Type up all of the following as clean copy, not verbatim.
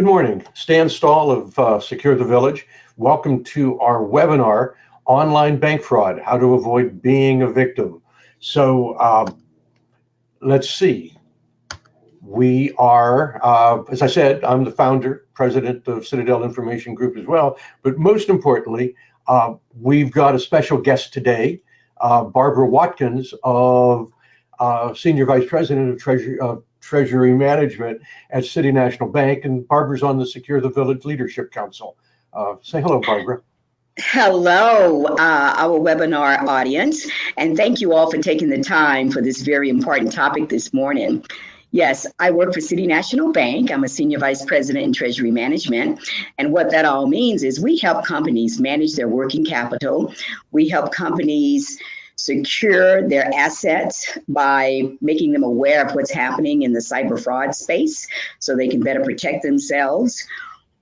Good morning. Stan Stahl of Secure the Village. Welcome to our webinar, Online Bank Fraud, How to Avoid Being a Victim. So let's see. We are, as I said, I'm the founder, president of Citadel Information Group as well. But most importantly, we've got a special guest today, Barbara Watkins of Senior Vice President of Treasury Management at City National Bank, and Barbara's on the Secure the Village Leadership Council. Say hello, Barbara. Hello, our webinar audience, and thank you all for taking the time for this very important topic this morning. Yes, I work for City National Bank. I'm a Senior Vice President in Treasury Management, and what that all means is we help companies manage their working capital. We help companies secure their assets by making them aware of what's happening in the cyber fraud space so they can better protect themselves.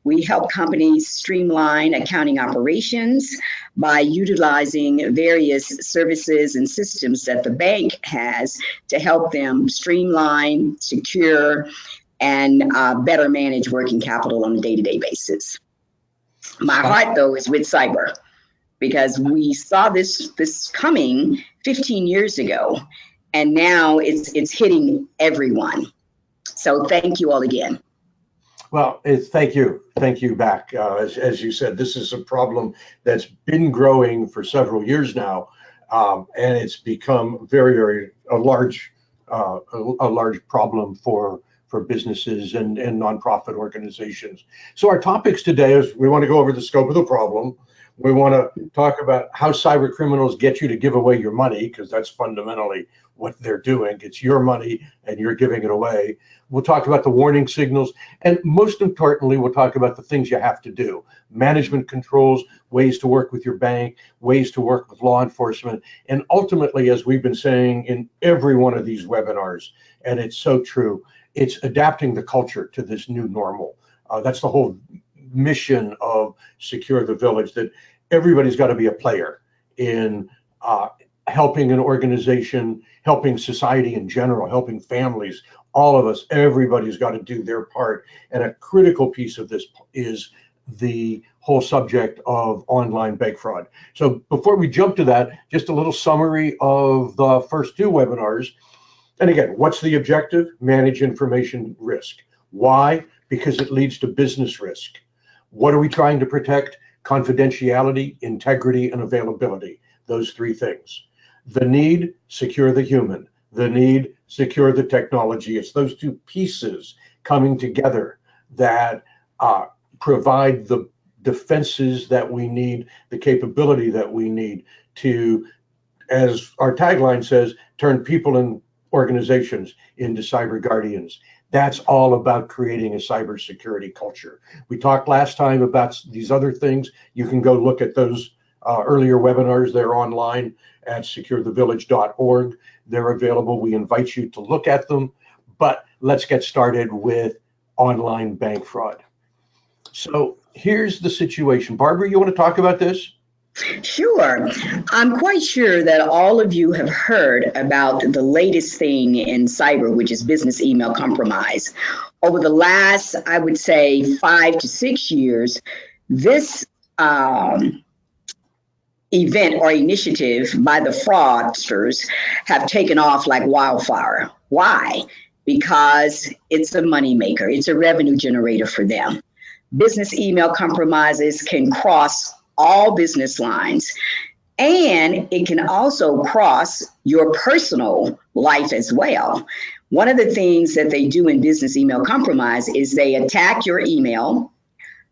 We help companies streamline accounting operations by utilizing various services and systems that the bank has to help them streamline, secure, and better manage working capital on a day-to-day basis. My heart, though, is with cyber, because we saw this coming 15 years ago, and now it's hitting everyone. So thank you all again. Well, thank you back. As you said, this is a problem that's been growing for several years now, and it's become very a large problem for businesses and nonprofit organizations. So our topics today is we want to go over the scope of the problem. We want to talk about how cyber criminals get you to give away your money, because that's fundamentally what they're doing. It's your money and you're giving it away. We'll talk about the warning signals, and most importantly, we'll talk about the things you have to do. Management controls, ways to work with your bank, ways to work with law enforcement, and ultimately, as we've been saying in every one of these webinars, and it's so true, it's adapting the culture to this new normal. That's the whole mission of Secure the Village, that everybody's got to be a player in helping an organization, helping society in general, helping families, all of us, everybody's got to do their part. And a critical piece of this is the whole subject of online bank fraud. So before we jump to that, just a little summary of the first two webinars. And again, what's the objective? Manage information risk. Why? Because it leads to business risk. What are we trying to protect? Confidentiality, integrity, and availability. Those three things. The need, secure the human. The need, secure the technology. It's those two pieces coming together that provide the defenses that we need, the capability that we need to, as our tagline says, turn people and organizations into cyber guardians. That's all about creating a cybersecurity culture. We talked last time about these other things. You can go look at those earlier webinars. They're online at SecureTheVillage.org. They're available. We invite you to look at them. But let's get started with online bank fraud. So here's the situation. Barbara, you want to talk about this? Sure. I'm quite sure that all of you have heard about the latest thing in cyber, which is business email compromise. Over the last, I would say, 5 to 6 years, this event or initiative by the fraudsters have taken off like wildfire. Why? Because it's a moneymaker. It's a revenue generator for them. Business email compromises can cross all business lines, and it can also cross your personal life as well. One of the things that they do in business email compromise is they attack your email.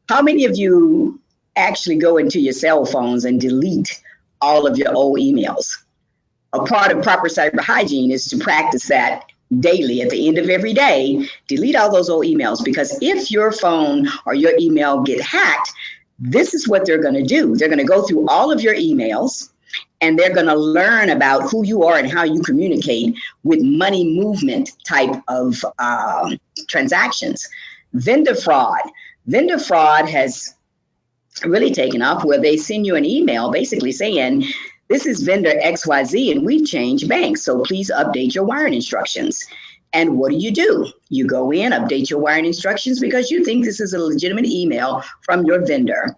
How many of you actually go into your cell phones and delete all of your old emails? A part of proper cyber hygiene is to practice that daily. At the end of every day, delete all those old emails, because if your phone or your email get hacked, this is what they're going to do. They're going to go through all of your emails, and they're going to learn about who you are and how you communicate with money movement type of transactions. Vendor fraud. Vendor fraud has really taken off, where they send you an email basically saying, this is vendor XYZ and we've changed banks, so please update your wiring instructions. And what do? You go in, update your wiring instructions because you think this is a legitimate email from your vendor.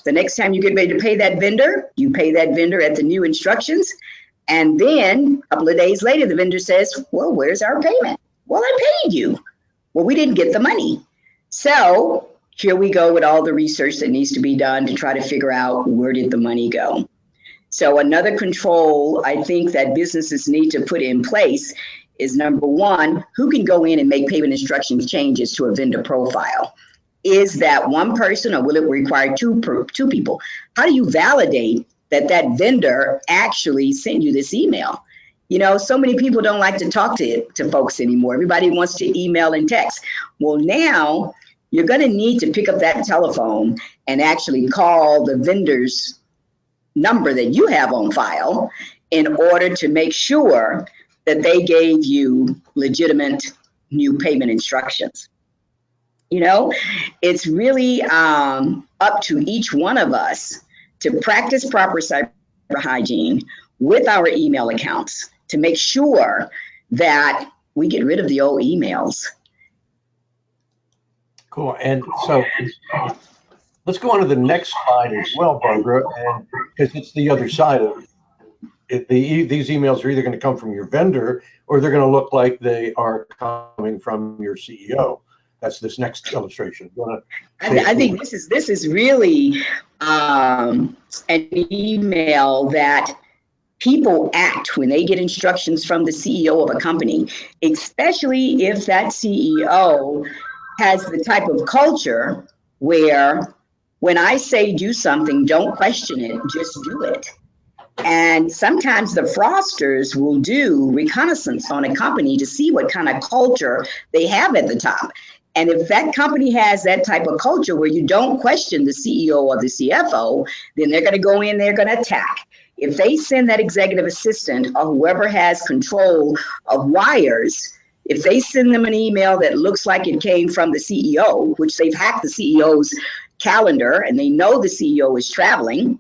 The next time you get ready to pay that vendor, you pay that vendor at the new instructions. And then a couple of days later, the vendor says, well, where's our payment? Well, I paid you. Well, we didn't get the money. So here we go with all the research that needs to be done to try to figure out where did the money go. So another control I think that businesses need to put in place is, number one, who can go in and make payment instructions changes to a vendor profile? Is that one person, or will it require two people? How do you validate that that vendor actually sent you this email? You know, so many people don't like to talk to folks anymore. Everybody wants to email and text. Well, now you're going to need to pick up that telephone and actually call the vendor's number that you have on file in order to make sure that they gave you legitimate new payment instructions. You know, it's really up to each one of us to practice proper cyber hygiene with our email accounts to make sure that we get rid of the old emails. Cool. And so let's go on to the next slide as well, Barbara, and because it's the other side of it. These emails are either going to come from your vendor or they're going to look like they are coming from your CEO. That's this next illustration. I think this is really an email that people act when they get instructions from the CEO of a company, especially if that CEO has the type of culture where when I say do something, don't question it, just do it. And sometimes the fraudsters will do reconnaissance on a company to see what kind of culture they have at the top. And if that company has that type of culture where you don't question the CEO or the CFO, then they're going to go in, they're going to attack. If they send that executive assistant or whoever has control of wires, if they send them an email that looks like it came from the CEO, which they've hacked the CEO's calendar and they know the CEO is traveling,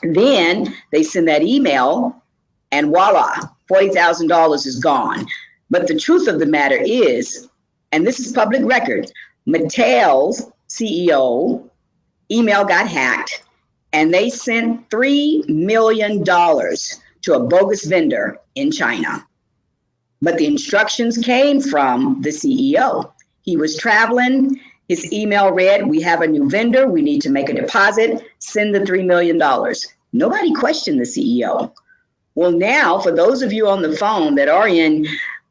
then they send that email and voila, $40,000 is gone. But the truth of the matter is, and this is public record, Mattel's CEO email got hacked and they sent $3 million to a bogus vendor in China. But the instructions came from the CEO. He was traveling. His email read, we have a new vendor. We need to make a deposit. Send the $3 million. Nobody questioned the CEO. Well, now, for those of you on the phone that are in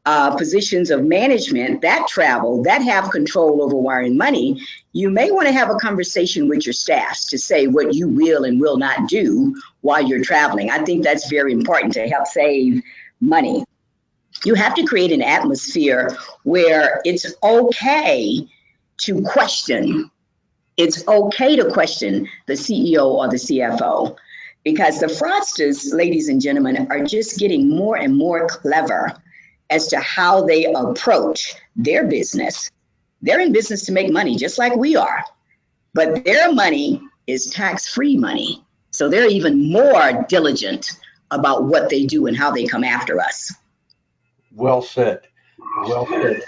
positions of management that travel, that have control over wiring money, you may want to have a conversation with your staffs to say what you will and will not do while you're traveling. I think that's very important to help save money. You have to create an atmosphere where it's okay to question. It's okay to question the CEO or the CFO, because the fraudsters, ladies and gentlemen, are just getting more and more clever as to how they approach their business. They're in business to make money just like we are, but their money is tax-free money. So they're even more diligent about what they do and how they come after us. Well said. Well said.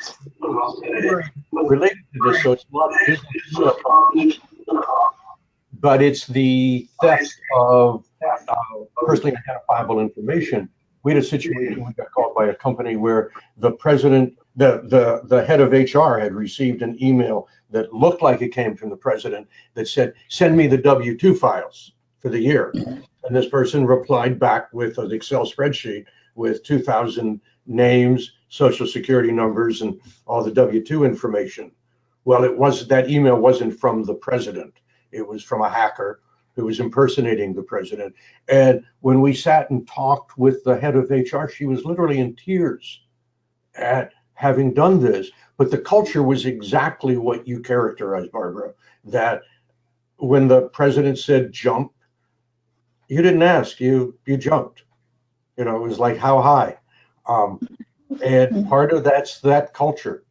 Related to this, so it's not business, but it's the theft of personally identifiable information. We had a situation, we got called by a company where the president, the head of HR had received an email that looked like it came from the president that said, send me the W-2 files for the year. And this person replied back with an Excel spreadsheet with 2,000 names, social security numbers, and all the W-2 information. Well, that email wasn't from the president. It was from a hacker who was impersonating the president. And when we sat and talked with the head of HR, she was literally in tears at having done this. But the culture was exactly what you characterized, Barbara, that when the president said jump, you didn't ask, you jumped. You know, it was like, how high? And part of that's that culture,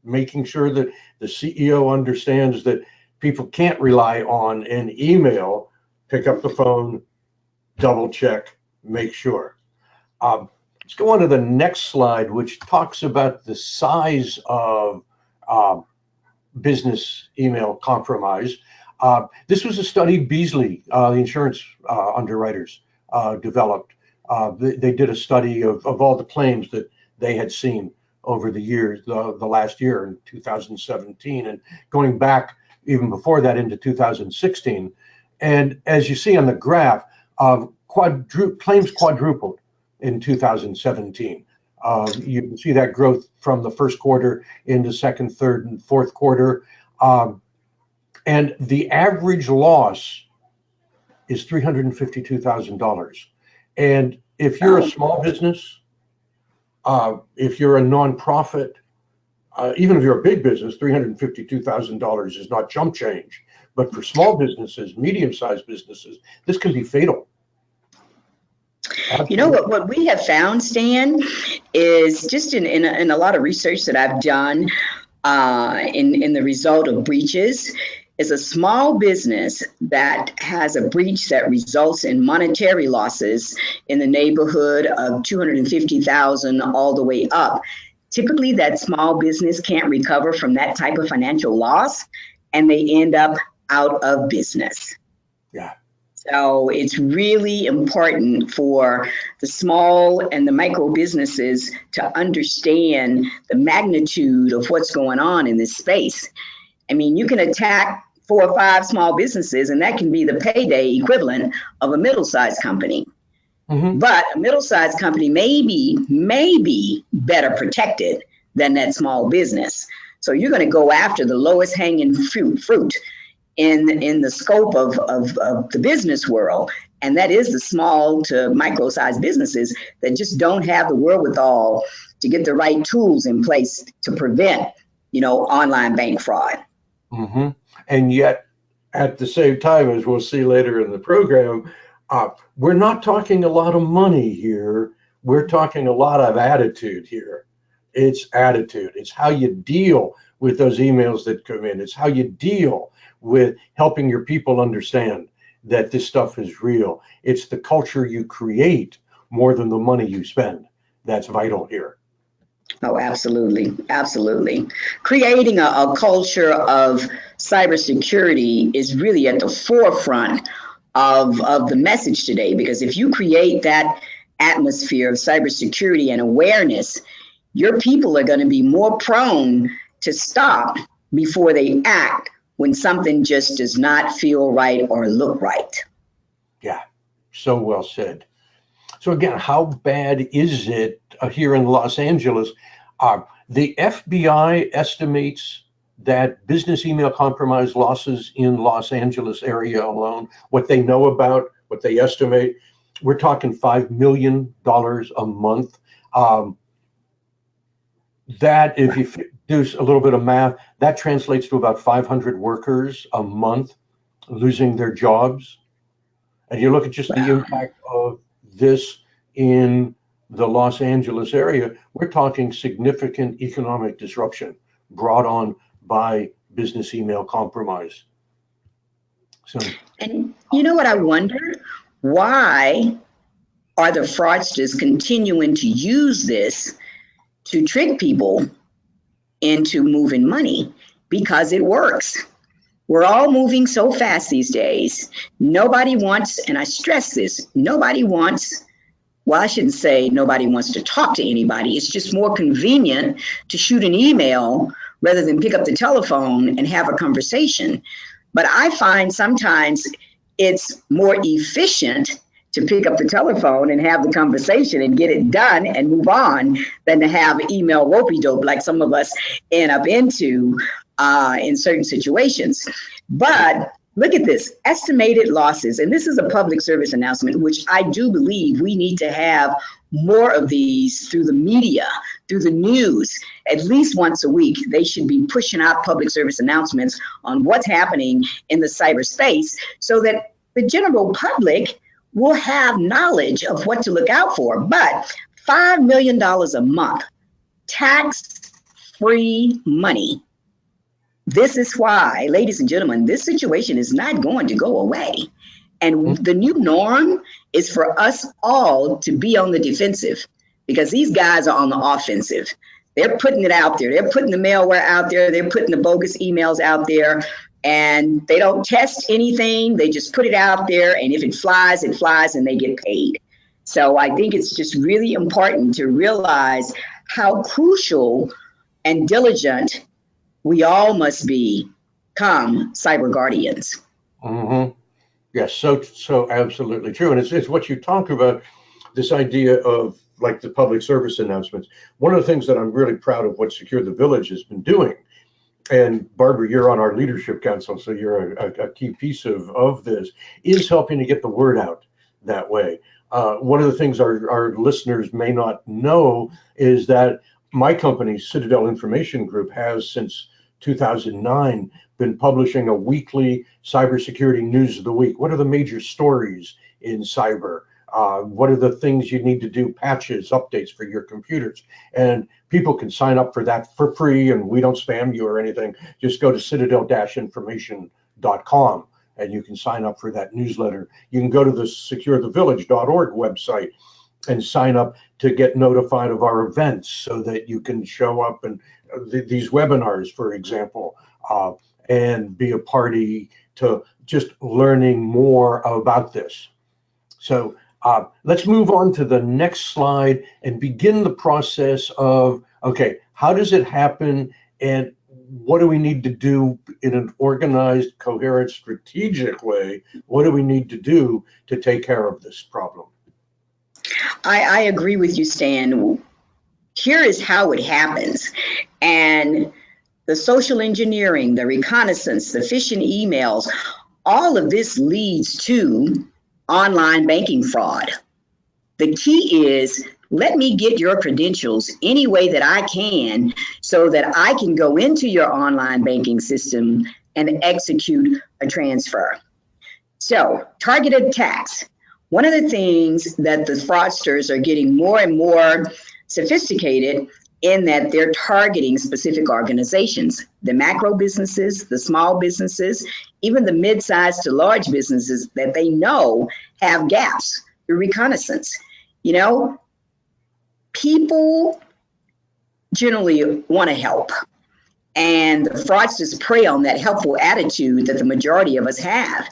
making sure that the CEO understands that people can't rely on an email. Pick up the phone, double check, make sure. Let's go on to the next slide, which talks about the size of business email compromise. This was a study Beasley, the insurance underwriters, developed. They did a study of all the claims that they had seen over the years, the last year in 2017, and going back even before that into 2016. And as you see on the graph, claims quadrupled in 2017. You can see that growth from the first quarter into second, third, and fourth quarter. And the average loss is $352,000. And if you're a small business, if you're a nonprofit, even if you're a big business, $352,000 is not chump change. But for small businesses, medium-sized businesses, this can be fatal. You know what we have found, Stan, is just in a lot of research that I've done in the result of breaches, is a small business that has a breach that results in monetary losses in the neighborhood of $250,000 all the way up. Typically, that small business can't recover from that type of financial loss, and they end up out of business. Yeah. So it's really important for the small and the micro businesses to understand the magnitude of what's going on in this space. I mean, you can attack 4 or 5 small businesses, and that can be the payday equivalent of a middle-sized company. Mm-hmm. But a middle-sized company may be better protected than that small business. So you're going to go after the lowest hanging fruit in the scope of the business world, and that is the small to micro-sized businesses that just don't have the wherewithal to get the right tools in place to prevent, online bank fraud. Mm-hmm. And yet, at the same time, as we'll see later in the program, we're not talking a lot of money here. We're talking a lot of attitude here. It's attitude. It's how you deal with those emails that come in. It's how you deal with helping your people understand that this stuff is real. It's the culture you create more than the money you spend. That's vital here. Oh, absolutely. Absolutely. Creating a culture of cybersecurity is really at the forefront of the message today, because if you create that atmosphere of cybersecurity and awareness, your people are going to be more prone to stop before they act when something just does not feel right or look right. Yeah, so well said. So again, how bad is it here in Los Angeles? The FBI estimates that business email compromise losses in Los Angeles area alone, what they know about, what they estimate, we're talking $5 million a month. That, if you do a little bit of math, that translates to about 500 workers a month losing their jobs. And you look at just the impact of this in the Los Angeles area, we're talking significant economic disruption brought on by business email compromise. So, and you know what I wonder? Why are the fraudsters continuing to use this to trick people into moving money? Because it works. We're all moving so fast these days. Nobody wants, and I stress this, nobody wants, well, I shouldn't say nobody wants to talk to anybody. It's just more convenient to shoot an email rather than pick up the telephone and have a conversation. But I find sometimes it's more efficient to pick up the telephone and have the conversation and get it done and move on than to have email rope-a-dope like some of us end up into in certain situations. But look at this, estimated losses, and this is a public service announcement, which I do believe we need to have more of these through the media, through the news, at least once a week. They should be pushing out public service announcements on what's happening in the cyberspace so that the general public will have knowledge of what to look out for. But $5 million a month, tax-free money. This is why, ladies and gentlemen, this situation is not going to go away. And the new norm is for us all to be on the defensive. because these guys are on the offensive. They're putting it out there. They're putting the malware out there. They're putting the bogus emails out there, and they don't test anything. They just put it out there, and if it flies, and they get paid. So I think it's just really important to realize how crucial and diligent we all must become cyber guardians. Mm-hmm. Yes, so absolutely true. And it's what you talk about, this idea of like the public service announcements. One of the things that I'm really proud of what SecureTheVillage has been doing, and Barbara, you're on our leadership council, so you're a key piece of this, is helping to get the word out that way. One of the things our listeners may not know is that my company, Citadel Information Group, has since 2009 been publishing a weekly cybersecurity news of the week. What are the major stories in cyber? What are the things you need to do, patches, updates for your computers? And people can sign up for that for free, and we don't spam you or anything. Just go to citadel-information.com and you can sign up for that newsletter. You can go to the SecureTheVillage.org website and sign up to get notified of our events so that you can show up and these webinars, for example, and be a party to just learning more about this. So let's move on to the next slide and begin the process of, okay, how does it happen and what do we need to do in an organized, coherent, strategic way? What do we need to do to take care of this problem? I agree with you, Stan. Here is how it happens. And the social engineering, the reconnaissance, the phishing emails, all of this leads to online banking fraud. The key is, let me get your credentials any way that I can so that I can go into your online banking system and execute a transfer. So, targeted attacks. One of the things that the fraudsters are getting more and more sophisticated in that they're targeting specific organizations, the macro businesses, the small businesses, even the mid-sized to large businesses that they know have gaps through reconnaissance. You know, people generally want to help, and the fraudsters prey on that helpful attitude that the majority of us have.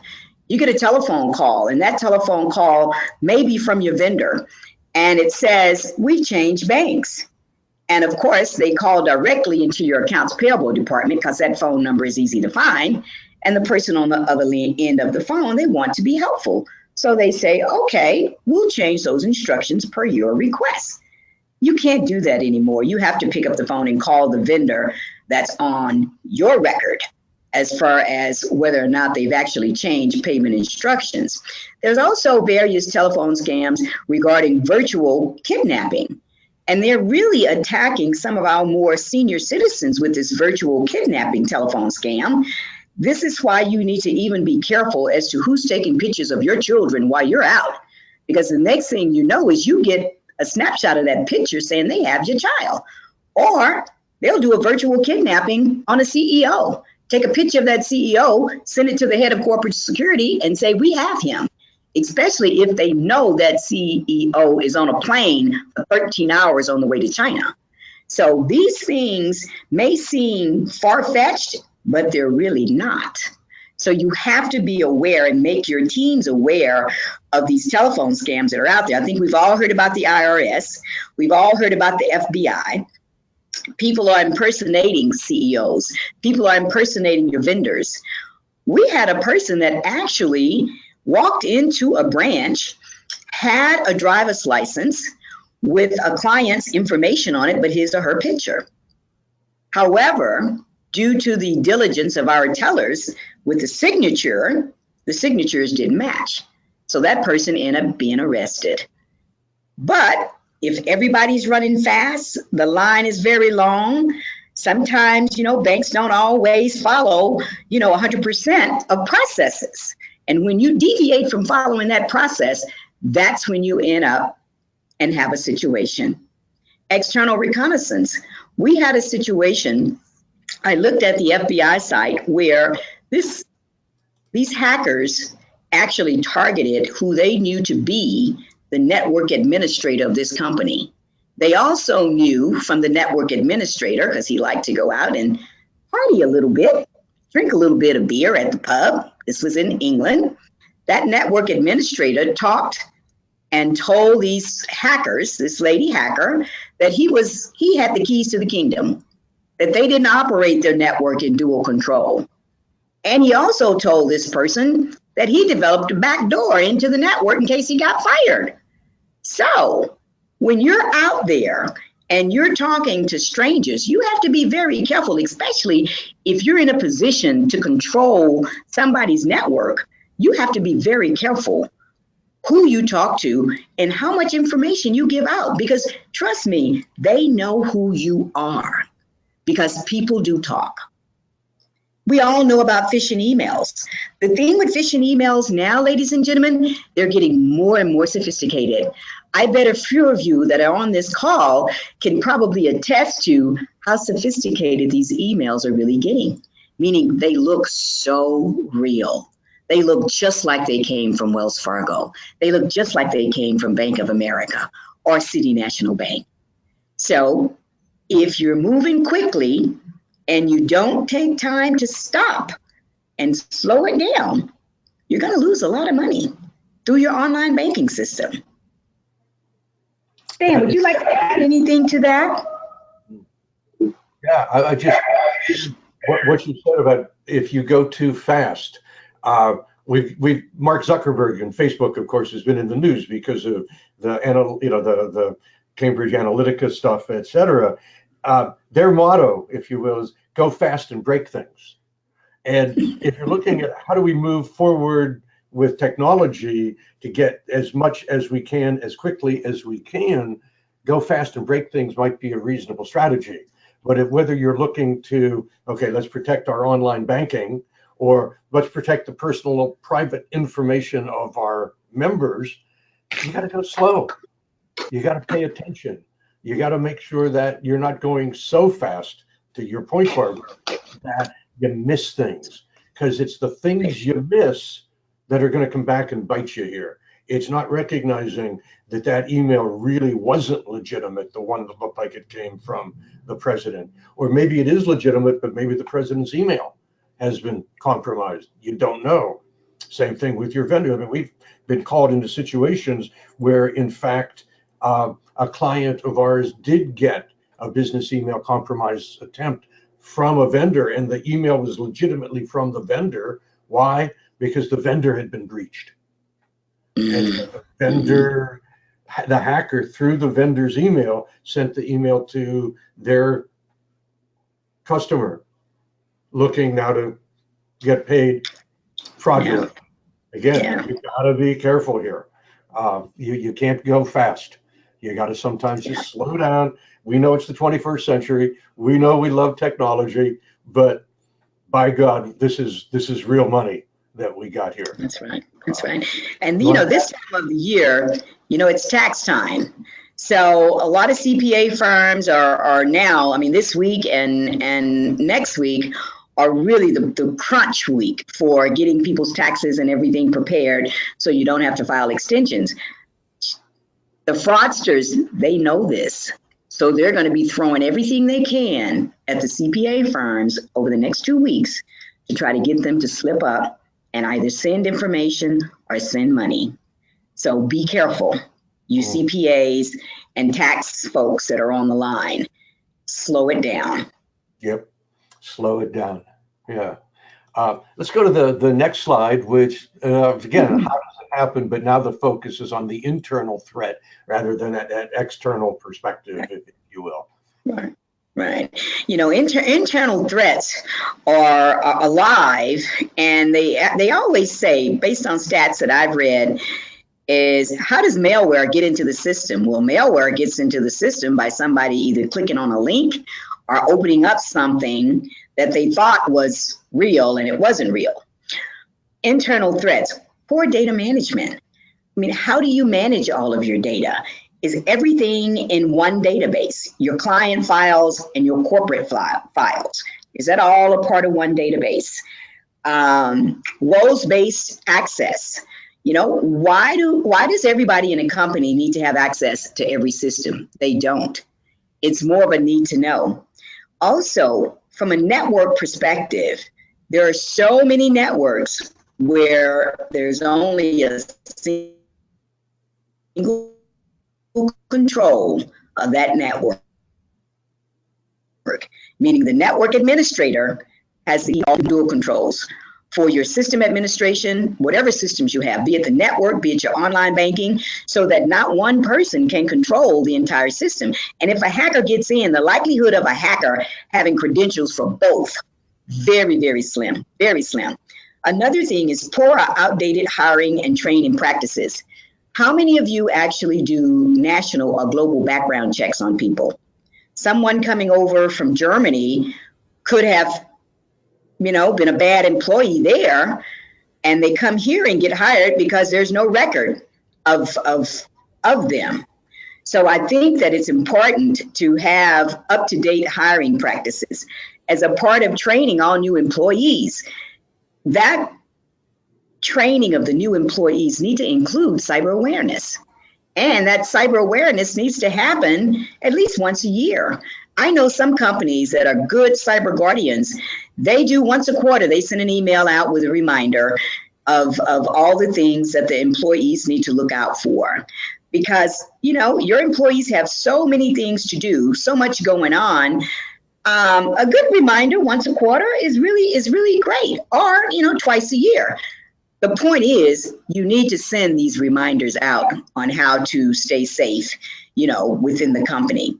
You get a telephone call, and that telephone call may be from your vendor, and it says, "We've changed banks." And of course, they call directly into your accounts payable department because that phone number is easy to find. And the person on the other end of the phone, they want to be helpful. So they say, okay, we'll change those instructions per your request. You can't do that anymore. You have to pick up the phone and call the vendor that's on your record as far as whether or not they've actually changed payment instructions. There's also various telephone scams regarding virtual kidnapping. And they're really attacking some of our more senior citizens with this virtual kidnapping telephone scam. This is why you need to even be careful as to who's taking pictures of your children while you're out. Because the next thing you know is you get a snapshot of that picture saying they have your child. Or they'll do a virtual kidnapping on a CEO. Take a picture of that CEO, send it to the head of corporate security and say, we have him. Especially if they know that CEO is on a plane for 13 hours on the way to China. So these things may seem far-fetched, but they're really not. So you have to be aware and make your teams aware of these telephone scams that are out there. I think we've all heard about the IRS. We've all heard about the FBI. People are impersonating CEOs. People are impersonating your vendors. We had a person that actually walked into a branch, had a driver's license with a client's information on it, but his or her picture. However, due to the diligence of our tellers with the signatures didn't match. So that person ended up being arrested. But if everybody's running fast, the line is very long. Sometimes, banks don't always follow, 100% of processes. And when you deviate from following that process, that's when you end up and have a situation. External reconnaissance. We had a situation, I looked at the FBI site where these hackers actually targeted who they knew to be the network administrator of this company. They also knew from the network administrator, because he liked to go out and party a little bit, drink a little bit of beer at the pub. This was in England. That network administrator talked and told these hackers, this lady hacker, that he had the keys to the kingdom, that they didn't operate their network in dual control. And he also told this person that he developed a back door into the network in case he got fired. So when you're out there and you're talking to strangers, you have to be very careful, especially if you're in a position to control somebody's network. You have to be very careful who you talk to and how much information you give out, because trust me, they know who you are, because people do talk. We all know about phishing emails. The thing with phishing emails now, ladies and gentlemen, they're getting more and more sophisticated. I bet a few of you that are on this call can probably attest to how sophisticated these emails are really getting, meaning they look so real. They look just like they came from Wells Fargo. They look just like they came from Bank of America or City National Bank. So if you're moving quickly and you don't take time to stop and slow it down, you're going to lose a lot of money through your online banking system. Stan, would you like to add anything to that? Yeah, I just, what you said about if you go too fast, we've Mark Zuckerberg and Facebook, of course, has been in the news because of the Cambridge Analytica stuff, et cetera. Their motto, if you will, is go fast and break things. And if you're looking at how do we move forward with technology to get as much as we can, as quickly as we can, go fast and break things might be a reasonable strategy. But whether you're looking to, okay, let's protect our online banking, or let's protect the personal private information of our members, you got to go slow. You got to pay attention. You got to make sure that you're not going so fast, to your point, Barbara, that you miss things. Because it's the things you miss that are going to come back and bite you here. It's not recognizing that that email really wasn't legitimate, the one that looked like it came from the president. Or maybe it is legitimate, but maybe the president's email has been compromised. You don't know. Same thing with your vendor. I mean, we've been called into situations where, in fact, a client of ours did get a business email compromise attempt from a vendor, and the email was legitimately from the vendor. Why? Because the vendor had been breached. And the vendor, the hacker, through the vendor's email, sent the email to their customer, looking now to get paid fraudulent. Again, you gotta be careful here. You can't go fast. You gotta sometimes just slow down. We know it's the 21st century. We know we love technology, but by God, this is real money that we got here. That's right. That's right. And this time of the year, it's tax time. So a lot of CPA firms are now, I mean, this week and next week are really the crunch week for getting people's taxes and everything prepared so you don't have to file extensions. The fraudsters, they know this. So they're going to be throwing everything they can at the CPA firms over the next 2 weeks to try to get them to slip up and either send information or send money. So be careful, you CPAs and tax folks that are on the line. Slow it down. Yep, slow it down. Yeah. Let's go to the next slide, which, again, how does it happen? But now the focus is on the internal threat rather than that external perspective, if you will. Right. Right. Internal threats are alive, and they always say, based on stats that I've read, is how does malware get into the system? Well, malware gets into the system by somebody either clicking on a link or opening up something that they thought was real and it wasn't real. Internal threats, poor data management. I mean, how do you manage all of your data? Is everything in one database, your client files and your corporate files? Is that all a part of one database? Roles-based access. You know, why does everybody in a company need to have access to every system? They don't. It's more of a need to know. Also, from a network perspective, there are so many networks where there's only a single control of that network, meaning the network administrator has the dual controls for your system administration, whatever systems you have, be it the network, be it your online banking, so that not one person can control the entire system. And if a hacker gets in, the likelihood of a hacker having credentials for both, very, very slim, very slim. Another thing is poor or outdated hiring and training practices. How many of you actually do national or global background checks on people? Someone coming over from Germany could have, you know, been a bad employee there, and they come here and get hired because there's no record of them. So I think that it's important to have up-to-date hiring practices as a part of training all new employees. That training of the new employees need to include cyber awareness. And that cyber awareness needs to happen at least once a year. I know some companies that are good cyber guardians. They do once a quarter, they send an email out with a reminder of all the things that the employees need to look out for. Because, you know, your employees have so many things to do, so much going on. A good reminder once a quarter is really great, or, you know, twice a year. The point is, you need to send these reminders out on how to stay safe, you know, within the company.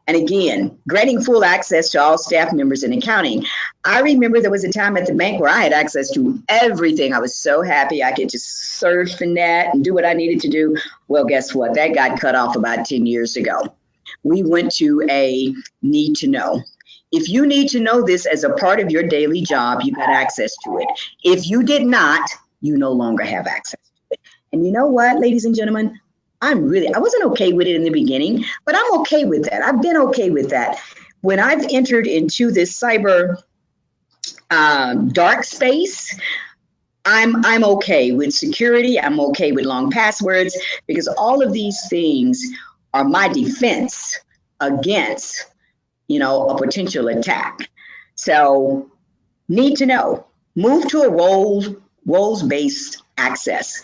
And again, granting full access to all staff members in accounting. I remember there was a time at the bank where I had access to everything. I was so happy I could just surf the net and do what I needed to do. Well, guess what? That got cut off about 10 years ago. We went to a need to know. If you need to know this as a part of your daily job, you got access to it. If you did not, you no longer have access to it. And you know what, ladies and gentlemen? I wasn't okay with it in the beginning, but I'm okay with that. I've been okay with that. When I've entered into this cyber dark space, I'm okay with security. I'm okay with long passwords, because all of these things are my defense against, you know, a potential attack. So need to know. Move to a roles-based access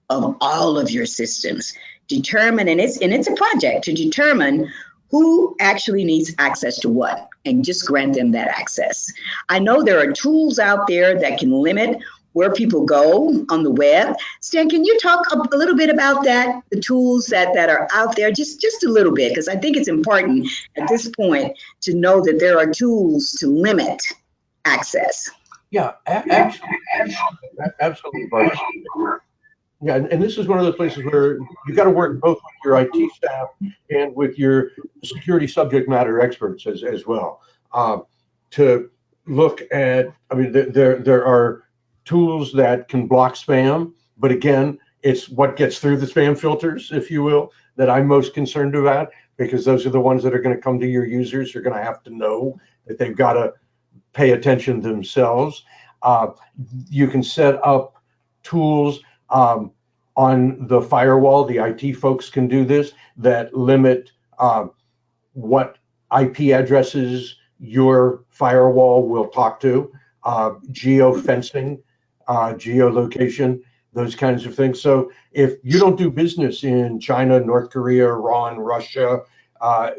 of all of your systems. Determine, and it's a project to determine who actually needs access to what, and just grant them that access. I know there are tools out there that can limit where people go on the web. Stan, can you talk a little bit about that, the tools that are out there, just a little bit, because I think it's important at this point to know that there are tools to limit access. Yeah, absolutely, Barbara. Yeah, and this is one of those places where you got to work both with your IT staff and with your security subject matter experts as well, to look at. I mean, there are tools that can block spam, but again, it's what gets through the spam filters, if you will, that I'm most concerned about, because those are the ones that are going to come to your users. You're going to have to know that they've got to pay attention themselves. You can set up tools on the firewall. The IT folks can do this, that limit what IP addresses your firewall will talk to, geofencing, geolocation, those kinds of things. So if you don't do business in China, North Korea, Iran, Russia,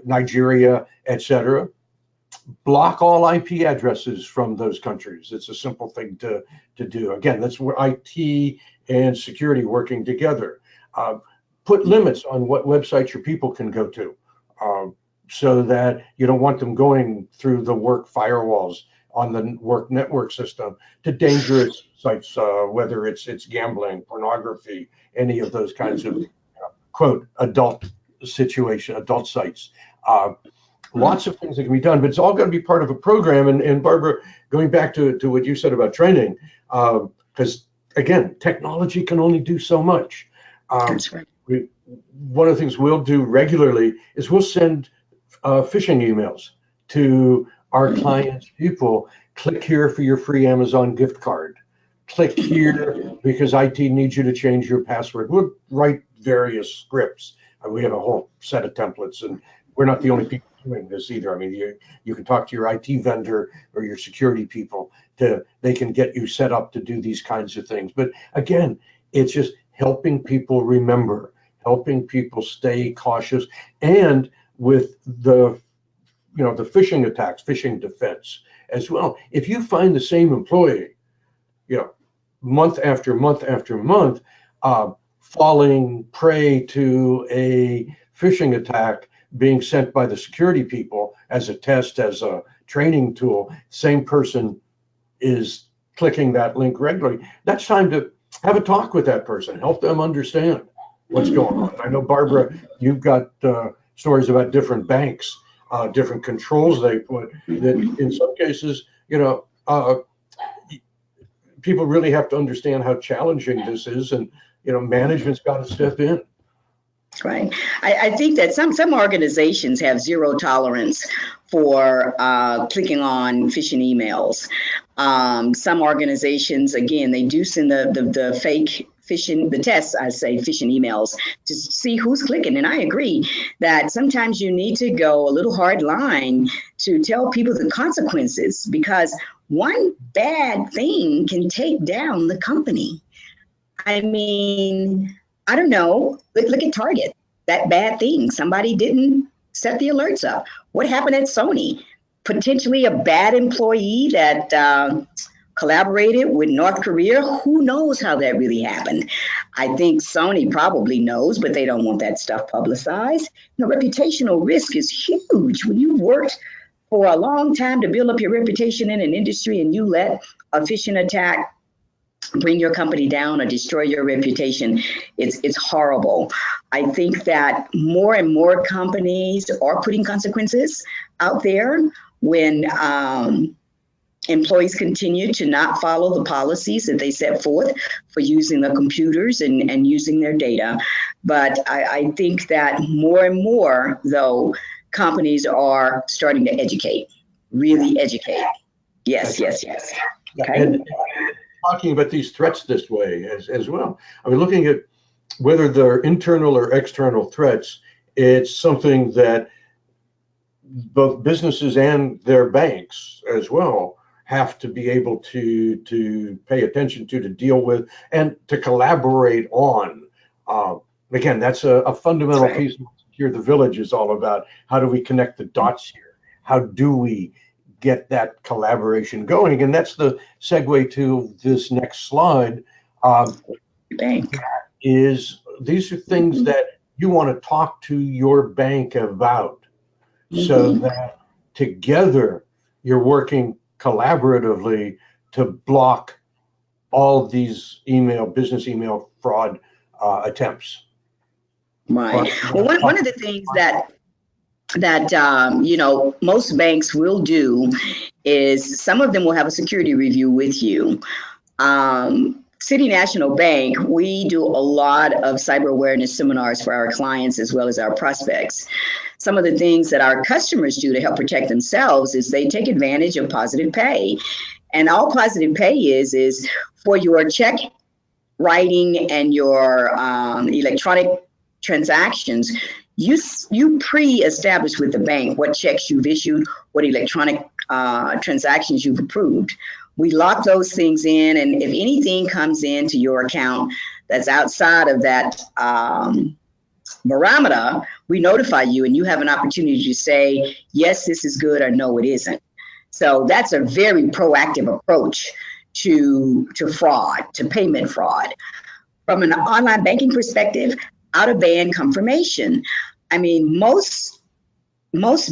Nigeria, etc., block all IP addresses from those countries. It's a simple thing to do. Again, that's where IT and security working together. Put limits on what websites your people can go to, so that you don't want them going through the work firewalls on the work network system to dangerous sites, whether it's gambling, pornography, any of those kinds of quote adult sites. Lots of things that can be done, but it's all got to be part of a program. And Barbara, going back to what you said about training, because again, technology can only do so much. That's right. One of the things we'll do regularly is we'll send phishing emails to our clients' people. Click here for your free Amazon gift card. click here because IT needs you to change your password. We'll write various scripts. We have a whole set of templates, and we're not the only people doing this either. I mean, you can talk to your IT vendor or your security people they can get you set up to do these kinds of things. But again, it's just helping people remember, helping people stay cautious, and with the the phishing attacks, phishing defense as well. If you find the same employee, month after month after month, falling prey to a phishing attack being sent by the security people as a test, as a training tool, same person is clicking that link regularly, that's time to have a talk with that person, help them understand what's going on. I know, Barbara, you've got stories about different banks, different controls they put, that in some cases, people really have to understand how challenging this is, and management's got to step in. Right. I think that some organizations have zero tolerance for clicking on phishing emails. Some organizations, again, they do send the fake phishing, the tests, I say, phishing emails to see who's clicking. And I agree that sometimes you need to go a little hard line to tell people the consequences, because one bad thing can take down the company. I mean, I don't know. Look at Target. That bad thing. Somebody didn't set the alerts up. What happened at Sony? Potentially a bad employee that collaborated with North Korea. Who knows how that really happened? I think Sony probably knows, but they don't want that stuff publicized. Reputational risk is huge. When you've worked for a long time to build up your reputation in an industry and you let a phishing attack bring your company down or destroy your reputation, it's horrible. I think that more and more companies are putting consequences out there when employees continue to not follow the policies that they set forth for using the computers and using their data. But I think that more and more, though, companies are starting to educate, really educate. Yes. Okay. And talking about these threats this way as well. I mean, looking at whether they're internal or external threats, it's something that both businesses and their banks as well have to be able to pay attention to deal with, and to collaborate on. Again, that's a fundamental piece of SecureTheVillage is all about. How do we connect the dots here? How do we get that collaboration going? And that's the segue to this next slide. These are things that you want to talk to your bank about, so that together you're working collaboratively to block all of these business email fraud attempts. Right. Well, one of the things that most banks will do is some of them will have a security review with you. City National Bank, we do a lot of cyber awareness seminars for our clients as well as our prospects. Some of the things that our customers do to help protect themselves is they take advantage of positive pay. And all positive pay is for your check writing and your electronic transactions. You pre-establish with the bank what checks you've issued, what electronic transactions you've approved. We lock those things in, and if anything comes into your account that's outside of that barometer, we notify you, and you have an opportunity to say, yes, this is good, or no, it isn't. So that's a very proactive approach to fraud, to payment fraud. From an online banking perspective, out-of-band confirmation. I mean, most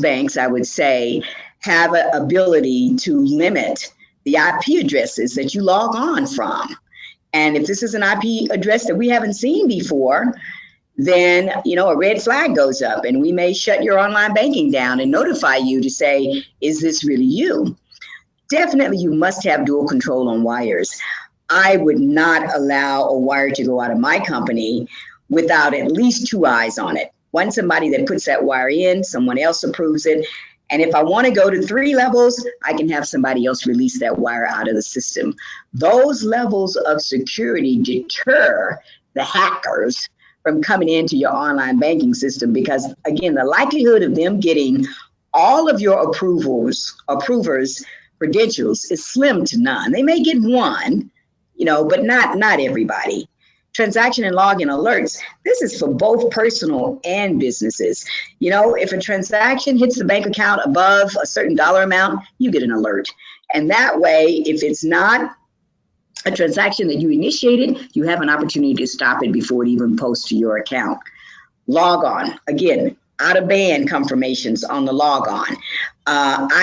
banks, I would say, have an ability to limit the IP addresses that you log on from. And if this is an IP address that we haven't seen before, then, a red flag goes up, and we may shut your online banking down and notify you to say, is this really you? Definitely, you must have dual control on wires. I would not allow a wire to go out of my company without at least two eyes on it. One, somebody that puts that wire in, someone else approves it, And if I want to go to 3 levels, I can have somebody else release that wire out of the system. Those levels of security deter the hackers from coming into your online banking system, because again, the likelihood of them getting all of your approvers credentials is slim to none. They may get one, but not everybody. Transaction and login alerts. This is for both personal and businesses. If a transaction hits the bank account above a certain dollar amount, you get an alert. And that way, if it's not a transaction that you initiated, you have an opportunity to stop it before it even posts to your account. Log on. Again, out of band confirmations on the log on.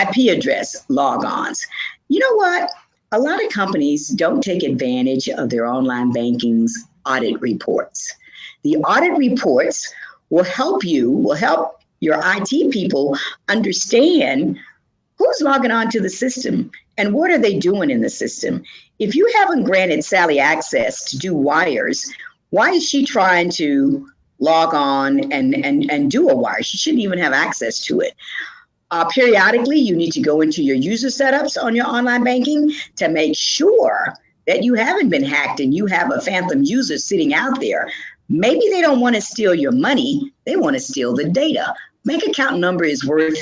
IP address logons. You know what? A lot of companies don't take advantage of their online banking's audit reports. The audit reports will help your IT people understand who's logging on to the system and what are they doing in the system. If you haven't granted Sally access to do wires, why is she trying to log on and do a wire? She shouldn't even have access to it. Periodically, you need to go into your user setups on your online banking to make sure that you haven't been hacked and you have a phantom user sitting out there. Maybe they don't want to steal your money, they want to steal the data. Bank account number is worth,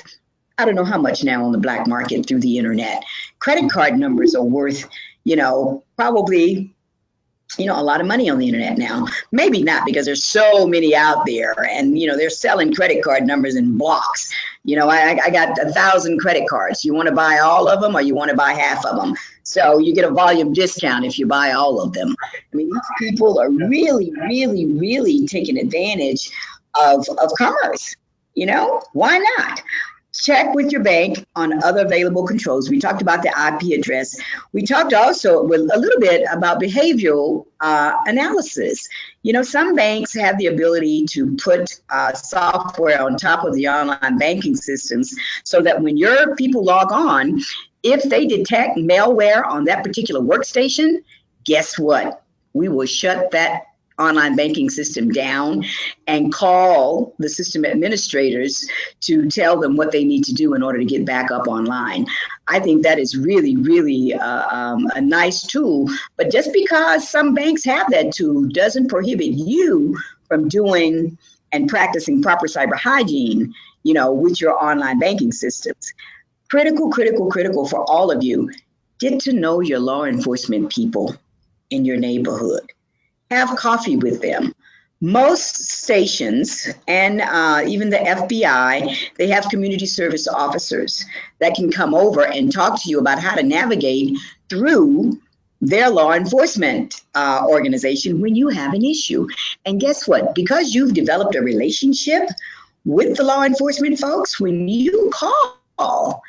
I don't know how much now on the black market through the internet. Credit card numbers are worth, probably a lot of money on the internet now. Maybe not, because there's so many out there, and they're selling credit card numbers in blocks. I got 1,000 credit cards. You want to buy all of them or you want to buy half of them? So you get a volume discount if you buy all of them. I mean, these people are really, really, really taking advantage of commerce. Why not? Check with your bank on other available controls. We talked about the IP address. We talked also a little bit about behavioral analysis. Some banks have the ability to put software on top of the online banking systems so that when your people log on, if they detect malware on that particular workstation, guess what? We will shut that online banking system down and call the system administrators to tell them what they need to do in order to get back up online. I think that is really, really a nice tool. But just because some banks have that tool doesn't prohibit you from doing and practicing proper cyber hygiene, with your online banking systems. Critical for all of you. Get to know your law enforcement people in your neighborhood. Have coffee with them. Most stations and even the FBI, they have community service officers that can come over and talk to you about how to navigate through their law enforcement organization when you have an issue. And guess what? Because you've developed a relationship with the law enforcement folks, when you call,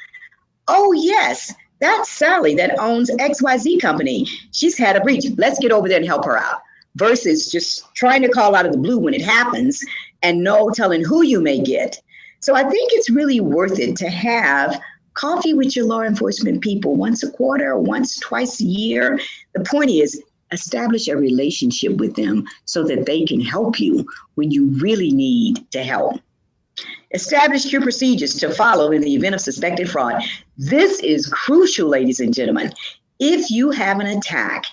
oh yes, that's Sally that owns XYZ company. She's had a breach. Let's get over there and help her out. Versus just trying to call out of the blue when it happens and no telling who you may get. So I think it's really worth it to have coffee with your law enforcement people once a quarter, twice a year. The point is, establish a relationship with them so that they can help you when you really need to help. Establish clear procedures to follow in the event of suspected fraud. This is crucial, ladies and gentlemen. If you have an attack,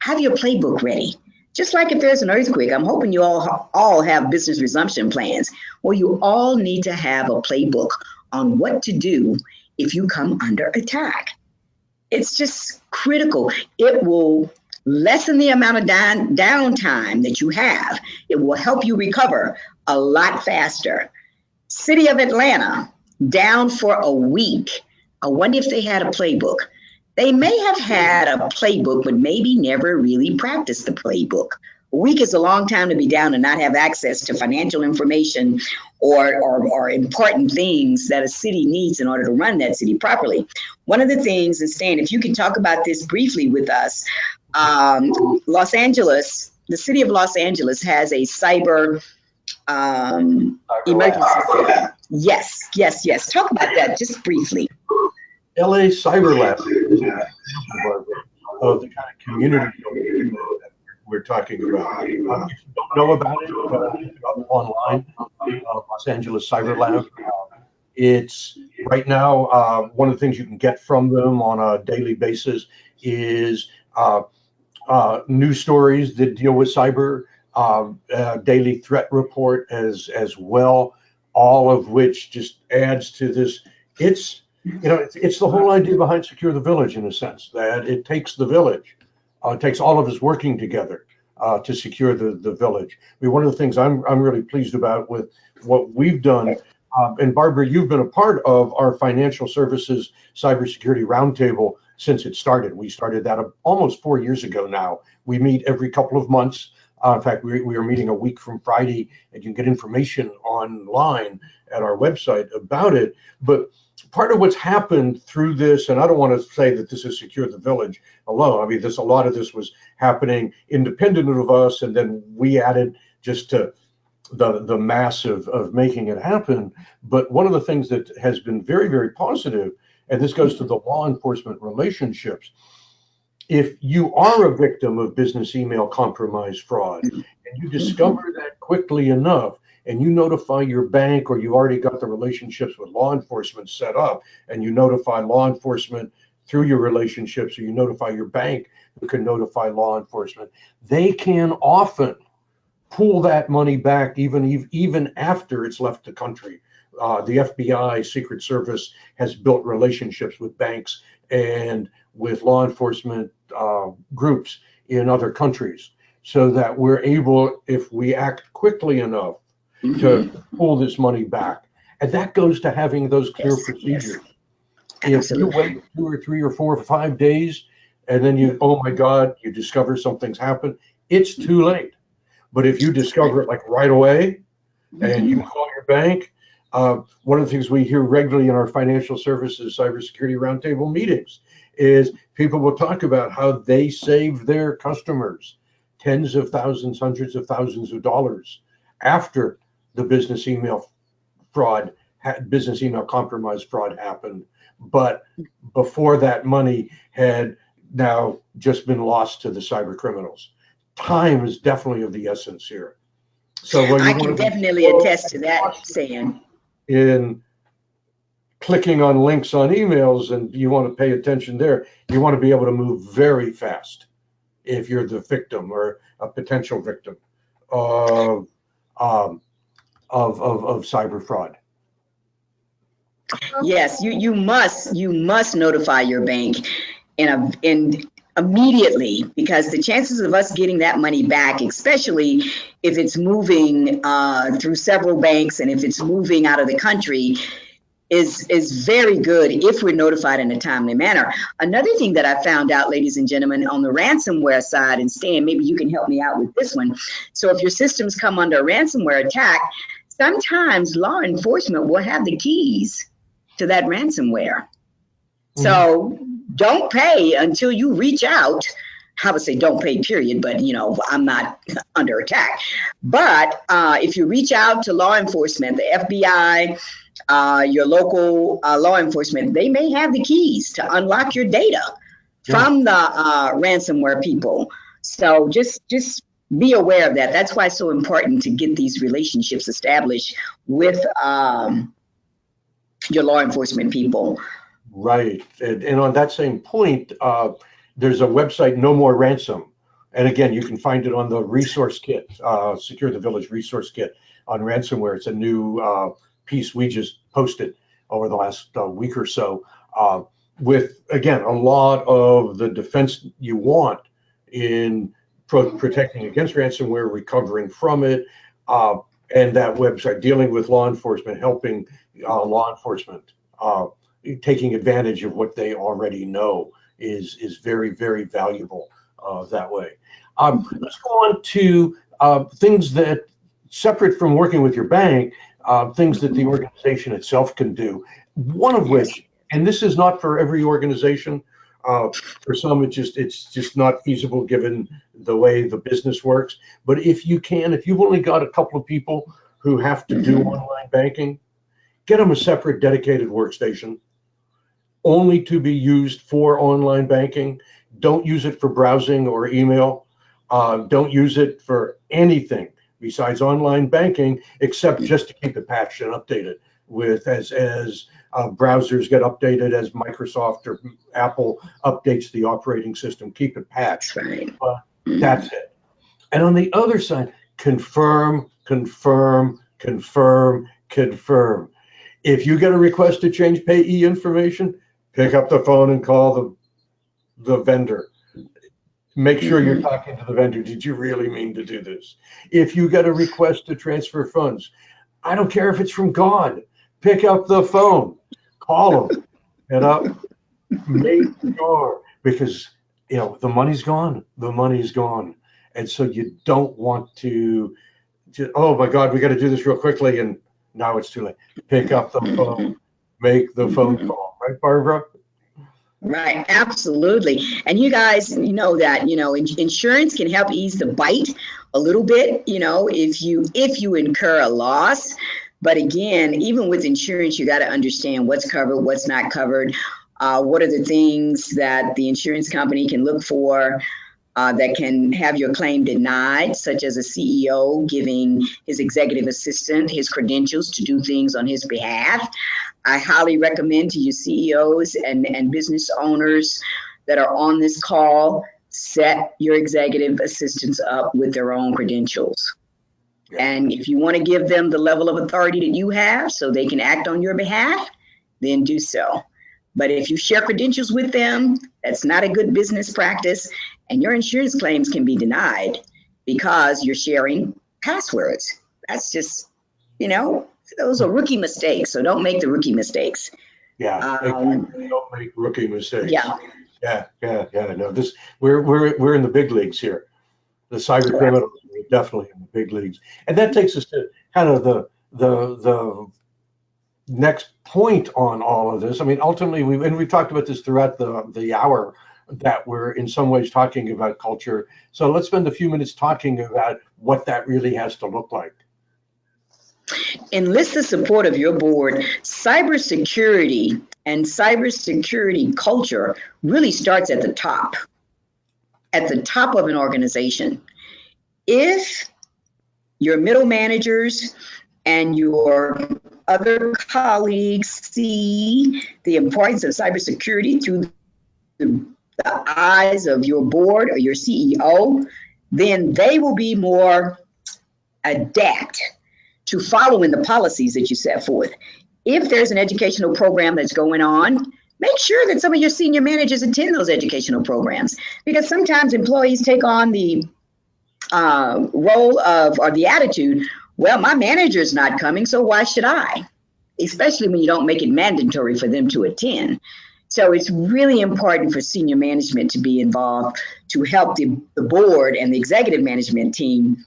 have your playbook ready. Just like if there's an earthquake, I'm hoping you all have business resumption plans. Well, you all need to have a playbook on what to do if you come under attack. It's just critical. It will lessen the amount of downtime that you have. It will help you recover a lot faster. City of Atlanta, down for a week. I wonder if they had a playbook. They may have had a playbook, but maybe never really practiced the playbook. A week is a long time to be down and not have access to financial information or important things that a city needs in order to run that city properly. One of the things, and Stan, if you could talk about this briefly with us, Los Angeles, the city of Los Angeles has a cyber emergency. Yes. Talk about that just briefly. LA Cyber Lab is an example of the kind of community that we're talking about. If you don't know about it, look it up online, Los Angeles Cyber Lab. It's right now, one of the things you can get from them on a daily basis is news stories that deal with cyber, daily threat report as well, all of which just adds to this. It's the whole idea behind Secure the Village, in a sense, that it takes the village, it takes all of us working together to secure the village. I mean, one of the things I'm really pleased about with what we've done, and Barbara, you've been a part of our financial services cybersecurity roundtable since it started. We started that almost 4 years ago now. We meet every couple of months. In fact, we are meeting a week from Friday, and you can get information online at our website about it. But part of what's happened through this, and I don't want to say that this is Secure the Village alone. I mean, a lot of this was happening independent of us, and then we added just to the mass of making it happen. But one of the things that has been very, very positive, and this goes to the law enforcement relationships, if you are a victim of business email compromise fraud and you discover that quickly enough, and you notify your bank, or you already got the relationships with law enforcement set up, and you notify law enforcement through your relationships, or you notify your bank who can notify law enforcement, they can often pull that money back even after it's left the country. The FBI, Secret Service, has built relationships with banks and with law enforcement groups in other countries, so that we're able, if we act quickly enough, to pull this money back. And that goes to having those clear procedures. If you wait 2 or 3 or 4 or 5 days, and then oh my God, you discover something's happened, it's too late. But if you discover it like right away, and you call your bank, one of the things we hear regularly in our financial services cybersecurity roundtable meetings is people will talk about how they save their customers tens of thousands, hundreds of thousands of dollars after the business email compromise fraud happened, but before that money had now just been lost to the cyber criminals. Time is definitely of the essence here. So I can definitely attest to that, Sam. In clicking on links on emails, and you want to pay attention there, you want to be able to move very fast if you're the victim or a potential victim of cyber fraud. Yes, you must notify your bank in immediately, because the chances of us getting that money back, especially if it's moving through several banks and if it's moving out of the country, is very good if we're notified in a timely manner. Another thing that I found out, ladies and gentlemen, on the ransomware side, and Stan, maybe you can help me out with this one. So if your systems come under a ransomware attack, sometimes law enforcement will have the keys to that ransomware. So don't pay until you reach out. I would say don't pay, period, but I'm not under attack. But if you reach out to law enforcement, the FBI, your local law enforcement, they may have the keys to unlock your data from the ransomware people. So just be aware of that. That's why it's so important to get these relationships established with your law enforcement people. Right. And on that same point, there's a website, No More Ransom. And again, you can find it on the resource kit, Secure the Village resource kit on ransomware. It's a new piece we just posted over the last week or so, with, again, a lot of the defense you want in protecting against ransomware, recovering from it, and that website dealing with law enforcement, helping law enforcement, taking advantage of what they already know is very, very valuable that way. Let's go on to things that, separate from working with your bank, things that the organization itself can do. One of which, and this is not for every organization, for some it's just not feasible given the way the business works. But if you've only got a couple of people who have to do online banking, get them a separate dedicated workstation, only to be used for online banking. Don't use it for browsing or email. Don't use it for anything besides online banking, except just to keep it patched and updated with as browsers get updated as Microsoft or Apple updates the operating system. Keep it patched. That's right. That's it. And on the other side, confirm, confirm, confirm, confirm. If you get a request to change payee information, pick up the phone and call the vendor. Make sure you're talking to the vendor. Did you really mean to do this? If you get a request to transfer funds, I don't care if it's from God, pick up the phone, call them, and make sure, because the money's gone. The money's gone, and so you don't want to. Oh my God, we got to do this real quickly, and now it's too late. Pick up the phone, make the phone call, right, Barbara? Right, absolutely. And you guys know that, insurance can help ease the bite a little bit, if you incur a loss. But again, even with insurance, you got to understand what's covered, what's not covered. What are the things that the insurance company can look for that can have your claim denied, such as a CEO giving his executive assistant his credentials to do things on his behalf. I highly recommend to you CEOs and business owners that are on this call, set your executive assistants up with their own credentials. And if you want to give them the level of authority that you have so they can act on your behalf, then do so. But if you share credentials with them, that's not a good business practice, and your insurance claims can be denied because you're sharing passwords. That's just, those are rookie mistakes. So don't make the rookie mistakes. Yeah, exactly. Don't make rookie mistakes. Yeah. No, we're in the big leagues here. The cyber criminals are definitely in the big leagues, and that takes us to kind of the next point on all of this. I mean, ultimately, we've talked about this throughout the hour, that we're in some ways talking about culture. So let's spend a few minutes talking about what that really has to look like. Enlist the support of your board. Cybersecurity and cybersecurity culture really starts at the top of an organization. If your middle managers and your other colleagues see the importance of cybersecurity through the eyes of your board or your CEO, then they will be more adept to following the policies that you set forth. If there's an educational program that's going on, make sure that some of your senior managers attend those educational programs, because sometimes employees take on the role of, or the attitude, well, my manager's not coming, so why should I? Especially when you don't make it mandatory for them to attend. So it's really important for senior management to be involved to help the board and the executive management team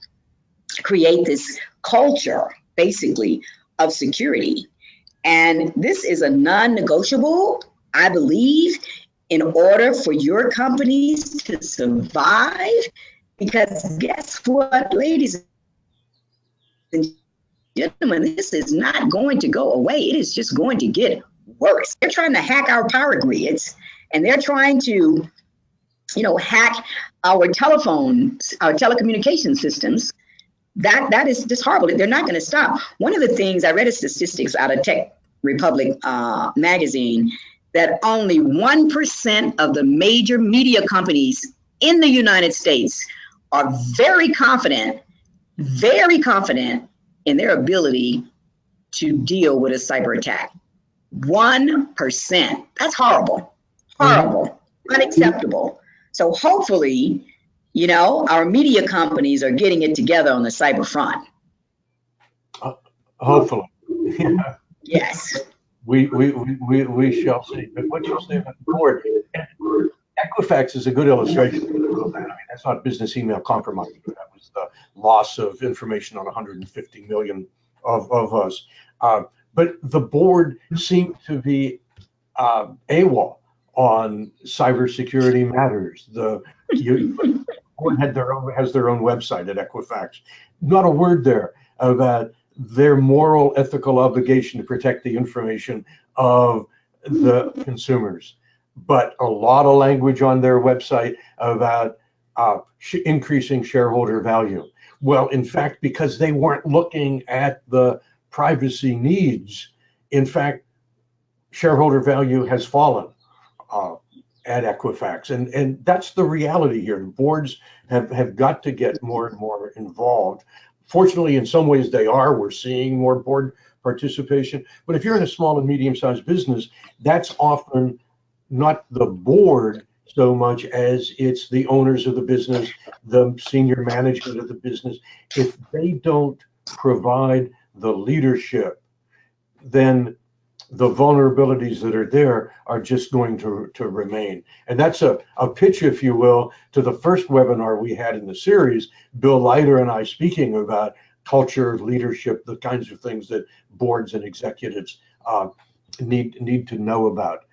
create this culture, basically, of security. And this is a non-negotiable, I believe, in order for your companies to survive. Because guess what, ladies and gentlemen, this is not going to go away. It is just going to get worse. They're trying to hack our power grids, and they're trying to, hack our telephones, our telecommunication systems. That is just horrible. They're not going to stop. One of the things, I read a statistics out of Tech Republic magazine, that only 1% of the major media companies in the United States are very confident in their ability to deal with a cyber attack. 1%. That's horrible. Unacceptable. So hopefully, our media companies are getting it together on the cyber front. Hopefully. Yes. We shall see. But what you'll say about the board, Equifax is a good illustration of that. I mean, that's not business email compromise. That was the loss of information on 150 million of us. But the board seemed to be AWOL on cybersecurity matters. The board has their own website at Equifax. Not a word there about their moral, ethical obligation to protect the information of the consumers, but a lot of language on their website about increasing shareholder value. Well, in fact, because they weren't looking at the privacy needs, in fact, shareholder value has fallen at Equifax, and that's the reality here. Boards have got to get more and more involved. Fortunately, in some ways they are. We're seeing more board participation. But if you're in a small and medium-sized business, that's often not the board so much as it's the owners of the business, the senior management of the business. If they don't provide the leadership, then the vulnerabilities that are there are just going to remain. And that's a pitch, if you will, to the first webinar we had in the series, Bill Leiter and I speaking about culture, leadership, the kinds of things that boards and executives need to know about.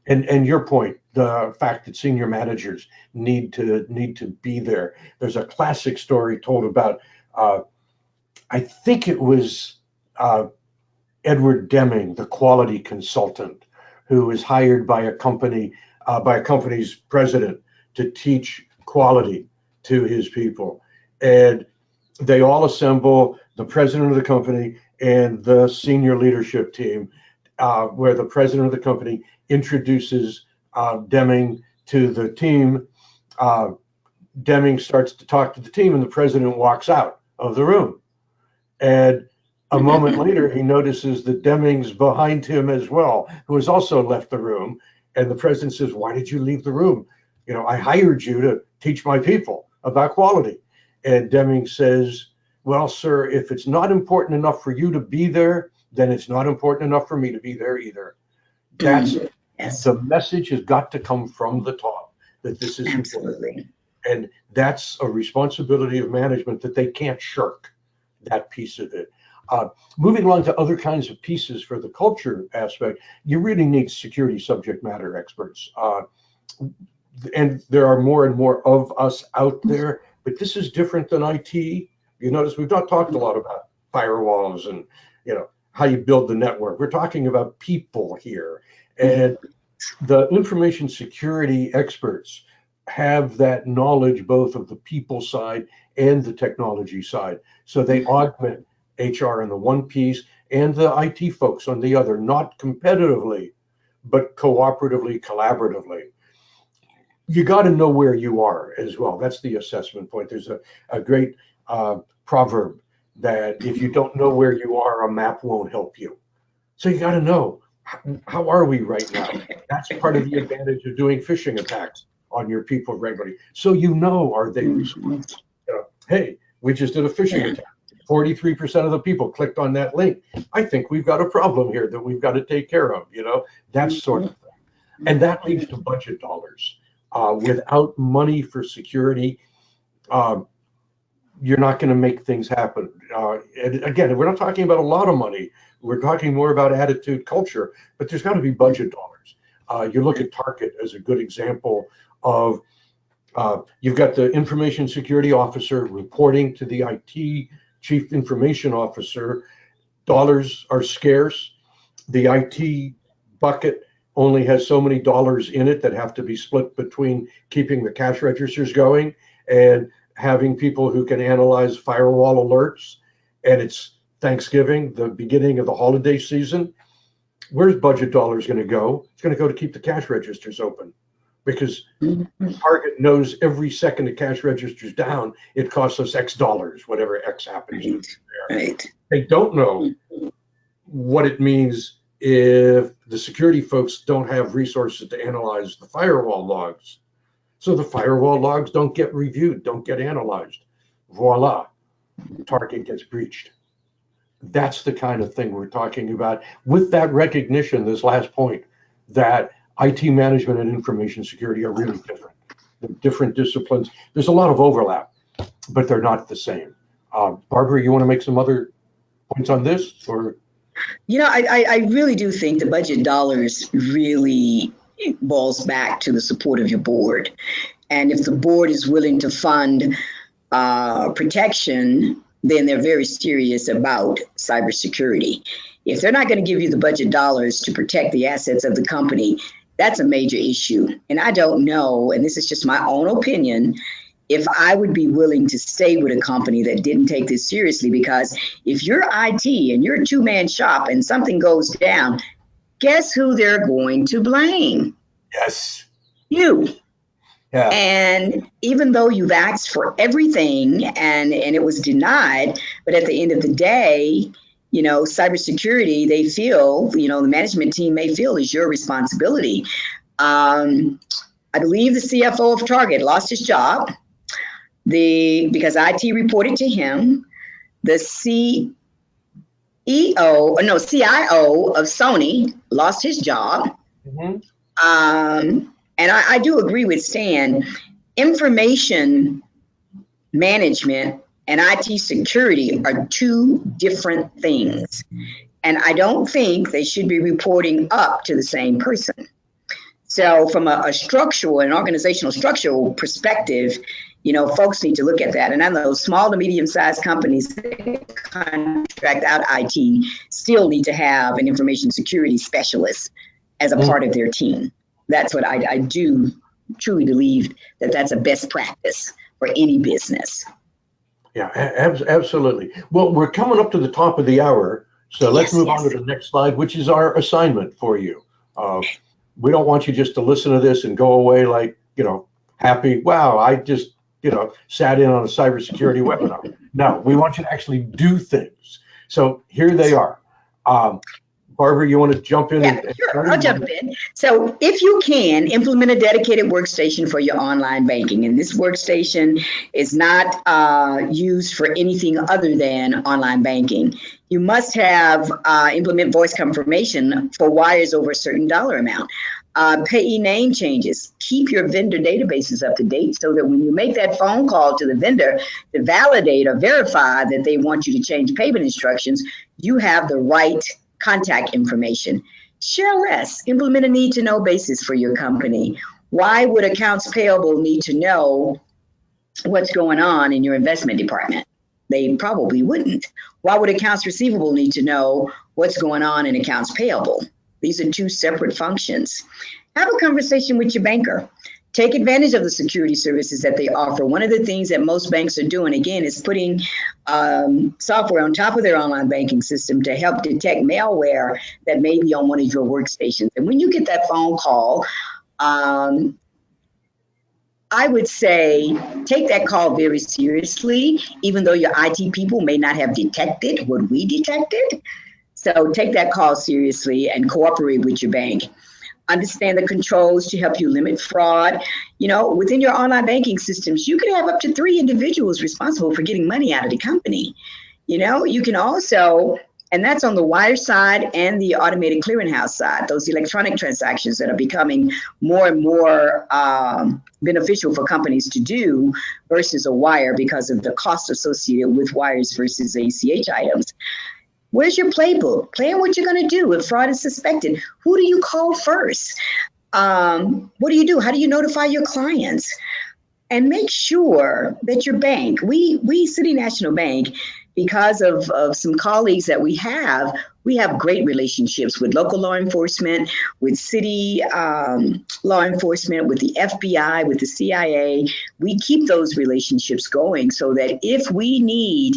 And your point, the fact that senior managers need to be there. There's a classic story told about, I think it was Edward Deming, the quality consultant, who was hired by a company's president to teach quality to his people. And they all assemble, the president of the company and the senior leadership team, where the president of the company introduces Deming to the team. Deming starts to talk to the team, and the president walks out of the room. And a moment later, he notices that Deming's behind him as well, who has also left the room. And the president says, "Why did you leave the room? You know, I hired you to teach my people about quality." And Deming says, "Well, sir, if it's not important enough for you to be there, then it's not important enough for me to be there either." That's Yes. The message has got to come from the top that this is Absolutely. important. And that's a responsibility of management that they can't shirk that piece of it. Moving along to other kinds of pieces for the culture aspect, you really need security subject matter experts. And there are more and more of us out there, but this is different than IT. You notice we've not talked a lot about firewalls and, you know, how you build the network. We're talking about people here. And the information security experts have that knowledge both of the people side and the technology side. So they augment HR on the one piece and the IT folks on the other, not competitively, but cooperatively, collaboratively. You got to know where you are as well. That's the assessment point. There's a great proverb that if you don't know where you are, a map won't help you. So you got to know, how are we right now? That's part of the advantage of doing phishing attacks on your people regularly. So you know, are they responding? You know, hey, we just did a phishing attack. 43% of the people clicked on that link. I think we've got a problem here that we've got to take care of, you know, that sort of thing. And that leads to budget dollars. Without money for security, you're not going to make things happen. And again, we're not talking about a lot of money. We're talking more about attitude, culture, but there's got to be budget dollars. You look at Target as a good example of, you've got the information security officer reporting to the IT chief information officer. Dollars are scarce. The IT bucket only has so many dollars in it that have to be split between keeping the cash registers going and having people who can analyze firewall alerts. And it's Thanksgiving, the beginning of the holiday season. Where's budget dollars going to go? It's going to go to keep the cash registers open, because Target knows every second the cash register's down, it costs us X dollars, whatever X happens to be there. Right. They don't know what it means if the security folks don't have resources to analyze the firewall logs. So the firewall logs don't get reviewed, don't get analyzed. Voila, Target gets breached. That's the kind of thing we're talking about. With that recognition, this last point, that IT management and information security are really different. They're different disciplines. There's a lot of overlap, but they're not the same. Barbara, you want to make some other points on this? Or You know, I really do think the budget dollars really boils back to the support of your board. And if the board is willing to fund protection, then they're very serious about cybersecurity. If they're not going to give you the budget dollars to protect the assets of the company, that's a major issue. And I don't know, and this is just my own opinion, if I would be willing to stay with a company that didn't take this seriously, because if you're IT and you're a two-man shop and something goes down, guess who they're going to blame? Yes. You. Yeah. And even though you've asked for everything and it was denied, but at the end of the day, cybersecurity, they feel, the management team may feel is your responsibility. I believe the CFO of Target lost his job because IT reported to him. The CIO of Sony lost his job. Mm-hmm. And I do agree with Stan. Information management and IT security are two different things. And I don't think they should be reporting up to the same person. So from a structural and organizational structural perspective, folks need to look at that. And I know small to medium-sized companies that contract out IT still need to have an information security specialist as a part of their team. That's what I do truly believe that's a best practice for any business. Yeah, absolutely. Well, we're coming up to the top of the hour, so let's move on to the next slide, which is our assignment for you. We don't want you just to listen to this and go away like, happy. Wow, I just, sat in on a cybersecurity webinar. No, we want you to actually do things. So here they are. Barbara, you want to jump in? Yeah, sure. I'll jump in. So if you can, implement a dedicated workstation for your online banking. And this workstation is not used for anything other than online banking. You must have implement voice confirmation for wires over a certain dollar amount. Payee name changes. Keep your vendor databases up to date so that when you make that phone call to the vendor to validate or verify that they want you to change payment instructions, you have the right contact information. Share less. Implement a need to know basis for your company. Why would accounts payable need to know what's going on in your investment department? They probably wouldn't. Why would accounts receivable need to know what's going on in accounts payable? These are two separate functions. Have a conversation with your banker. Take advantage of the security services that they offer. One of the things that most banks are doing, again, is putting software on top of their online banking system to help detect malware that may be on one of your workstations. And when you get that phone call, I would say take that call very seriously, even though your IT people may not have detected what we detected. So take that call seriously and cooperate with your bank. Understand the controls to help you limit fraud. Within your online banking systems, you can have up to 3 individuals responsible for getting money out of the company. You can also, and that's on the wire side and the automated clearinghouse side, those electronic transactions that are becoming more and more beneficial for companies to do versus a wire because of the cost associated with wires versus ACH items. Where's your playbook? Plan what you're going to do if fraud is suspected. Who do you call first? What do you do? How do you notify your clients? And make sure that your bank, we City National Bank, because of some colleagues that we have great relationships with local law enforcement, with city law enforcement, with the FBI, with the CIA. We keep those relationships going so that if we need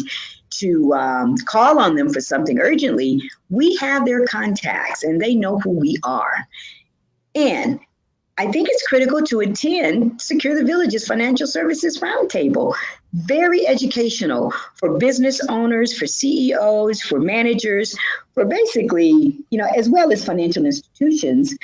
to call on them for something urgently, we have their contacts and they know who we are. And I think it's critical to attend Secure the Village's Financial Services Roundtable. Very educational for business owners, for CEOs, for managers, for basically, as well as financial institutions.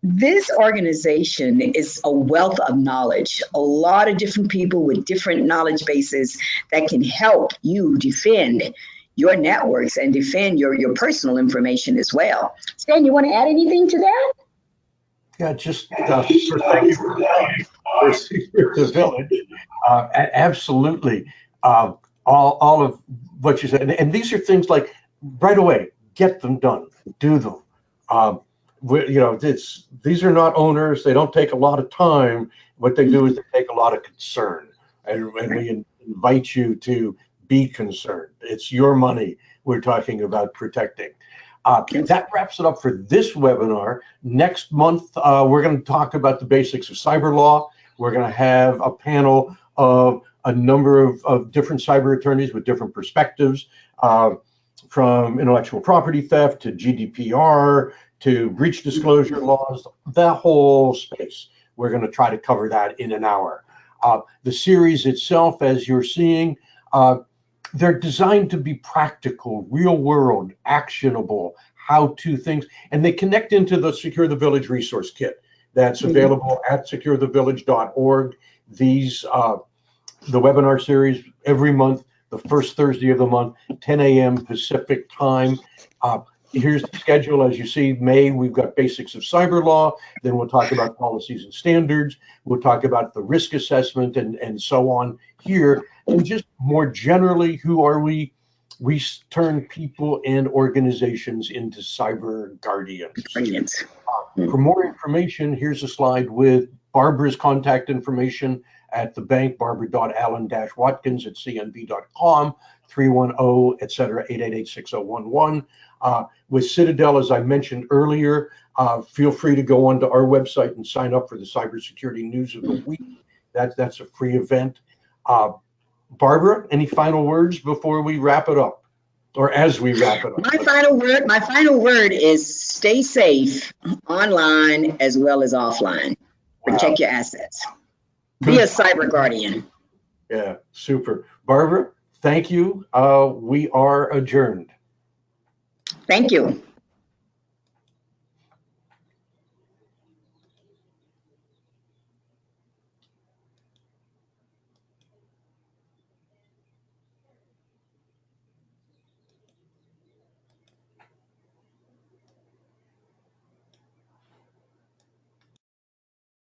This organization is a wealth of knowledge, a lot of different people with different knowledge bases that can help you defend your networks and defend your personal information as well. Stan, you want to add anything to that? Yeah, just first, thank you for Secure the Village. Absolutely. All of what you said. And these are things like right away, get them done, do them. These are not owners. They don't take a lot of time. What they do is they take a lot of concern, and we invite you to be concerned. It's your money we're talking about protecting. That wraps it up for this webinar. Next month, we're going to talk about the basics of cyber law. We're going to have a panel of a number of different cyber attorneys with different perspectives, from intellectual property theft to GDPR to breach disclosure laws, the whole space. We're going to try to cover that in an hour. The series itself, as you're seeing, they're designed to be practical, real world, actionable, how-to things, and they connect into the Secure the Village resource kit that's available at SecureTheVillage.org. These, the webinar series every month, the first Thursday of the month, 10 a.m. Pacific time. Here's the schedule. As you see, May, we've got basics of cyber law. Then we'll talk about policies and standards. We'll talk about the risk assessment and so on here. And just more generally, who are we? We turn people and organizations into cyber guardians. For more information, here's a slide with Barbara's contact information at the bank, barbara.allen-watkins at cnb.com, 310, et cetera, 888-6011. With Citadel, as I mentioned earlier, feel free to go onto our website and sign up for the Cybersecurity News of the Week. That's a free event. Barbara, any final words before we wrap it up, or as we wrap it up? My final word is stay safe online as well as offline. Protect your assets. Be a cyber guardian. Yeah, super. Barbara, thank you. We are adjourned. Thank you.